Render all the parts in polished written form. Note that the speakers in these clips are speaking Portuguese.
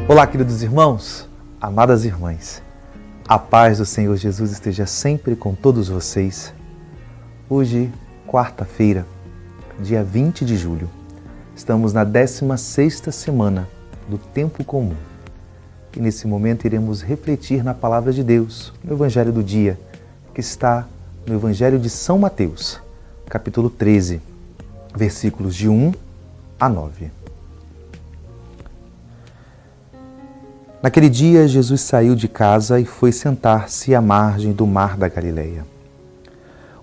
Olá, queridos irmãos, amadas irmãs. A paz do Senhor Jesus esteja sempre com todos vocês. Hoje, quarta-feira, dia 20 de julho, estamos na 16ª semana do Tempo Comum. E nesse momento iremos refletir na Palavra de Deus, no Evangelho do dia, que está no Evangelho de São Mateus, capítulo 13, versículos de 1 a 9. Naquele dia, Jesus saiu de casa e foi sentar-se à margem do mar da Galileia.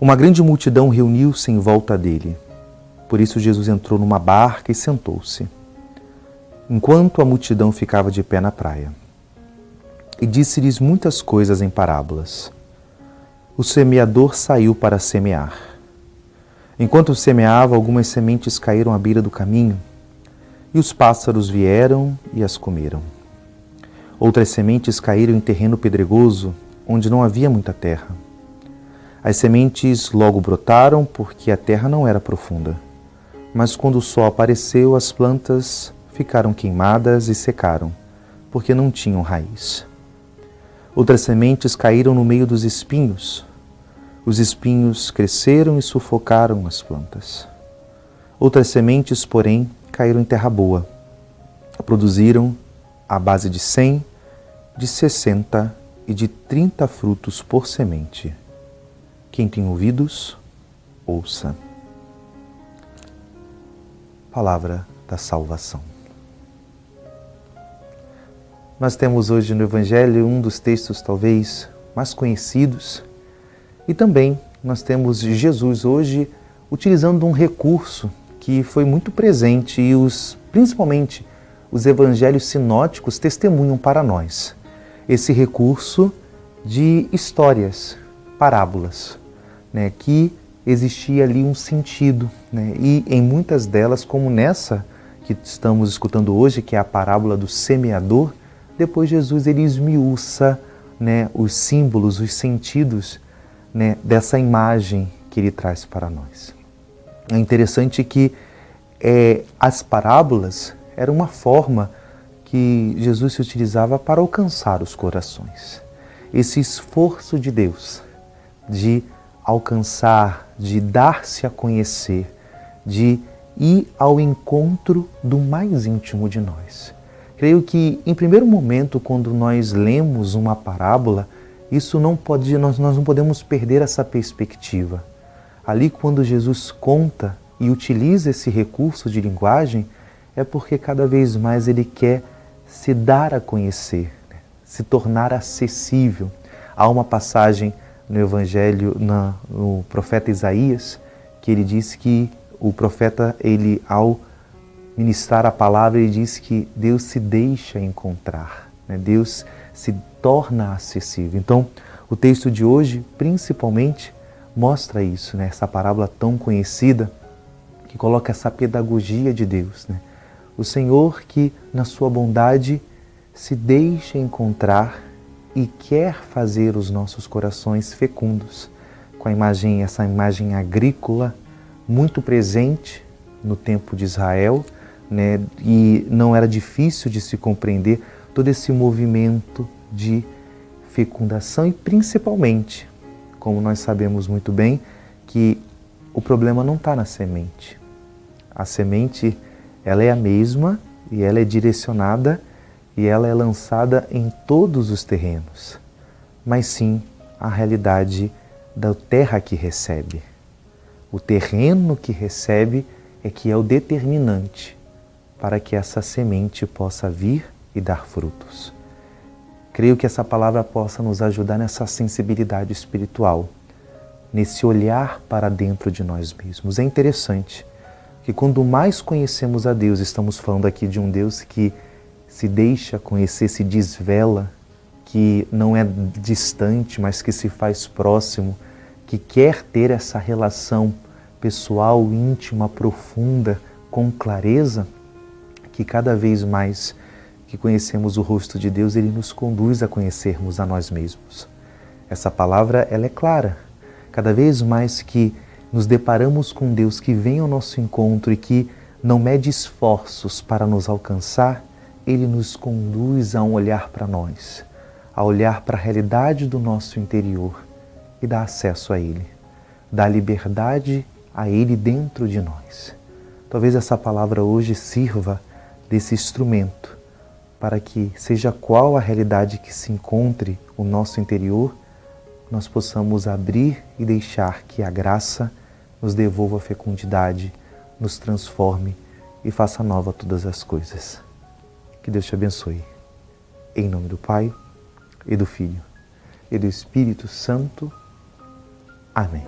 Uma grande multidão reuniu-se em volta dele. Por isso, Jesus entrou numa barca e sentou-se, enquanto a multidão ficava de pé na praia. E disse-lhes muitas coisas em parábolas. O semeador saiu para semear. Enquanto semeava, algumas sementes caíram à beira do caminho, e os pássaros vieram e as comeram. Outras sementes caíram em terreno pedregoso, onde não havia muita terra. As sementes logo brotaram, porque a terra não era profunda. Mas quando o sol apareceu, as plantas ficaram queimadas e secaram, porque não tinham raiz. Outras sementes caíram no meio dos espinhos. Os espinhos cresceram e sufocaram as plantas. Outras sementes, porém, caíram em terra boa. Produziram à base de 100, de 60 e de 30 frutos por semente. Quem tem ouvidos, ouça. Palavra da salvação. Nós temos hoje no Evangelho um dos textos talvez mais conhecidos e também nós temos Jesus hoje utilizando um recurso que foi muito presente e principalmente os evangelhos sinóticos testemunham para nós. Esse recurso de histórias, parábolas, que existia ali um sentido. E em muitas delas, como nessa que estamos escutando hoje, que é a parábola do semeador, depois Jesus ele esmiuça os símbolos, os sentidos dessa imagem que ele traz para nós. É interessante que as parábolas era uma forma que Jesus se utilizava para alcançar os corações. Esse esforço de Deus de alcançar, de dar-se a conhecer, de ir ao encontro do mais íntimo de nós. Creio que, em primeiro momento, quando nós lemos uma parábola, nós não podemos perder essa perspectiva. Ali, quando Jesus conta e utiliza esse recurso de linguagem, é porque cada vez mais ele quer se dar a conhecer, se tornar acessível. Há uma passagem no Evangelho, no profeta Isaías, que ele diz que o profeta, ao ministrar a palavra, ele diz que Deus se deixa encontrar, Deus se torna acessível. Então, o texto de hoje, principalmente, mostra isso, essa parábola tão conhecida, que coloca essa pedagogia de Deus, O Senhor que, na sua bondade, se deixa encontrar e quer fazer os nossos corações fecundos, com essa imagem agrícola muito presente no tempo de Israel, e não era difícil de se compreender todo esse movimento de fecundação e principalmente, como nós sabemos muito bem, que o problema não está na semente. A semente ela é a mesma e ela é direcionada e ela é lançada em todos os terrenos, mas sim a realidade da terra que recebe. O terreno que recebe é que é o determinante para que essa semente possa vir e dar frutos. Creio que essa palavra possa nos ajudar nessa sensibilidade espiritual, nesse olhar para dentro de nós mesmos. É interessante que quando mais conhecemos a Deus, estamos falando aqui de um Deus que se deixa conhecer, se desvela, que não é distante, mas que se faz próximo, que quer ter essa relação pessoal, íntima, profunda, com clareza, que cada vez mais que conhecemos o rosto de Deus, Ele nos conduz a conhecermos a nós mesmos. Essa palavra, ela é clara. Cada vez mais que nos deparamos com Deus que vem ao nosso encontro e que não mede esforços para nos alcançar, Ele nos conduz a um olhar para nós, a olhar para a realidade do nosso interior e dá acesso a Ele, dá liberdade a Ele dentro de nós. Talvez essa palavra hoje sirva desse instrumento para que, seja qual a realidade que se encontre o nosso interior, nós possamos abrir e deixar que a graça nos devolva a fecundidade, nos transforme e faça nova todas as coisas. Que Deus te abençoe. Em nome do Pai, e do Filho, e do Espírito Santo. Amém.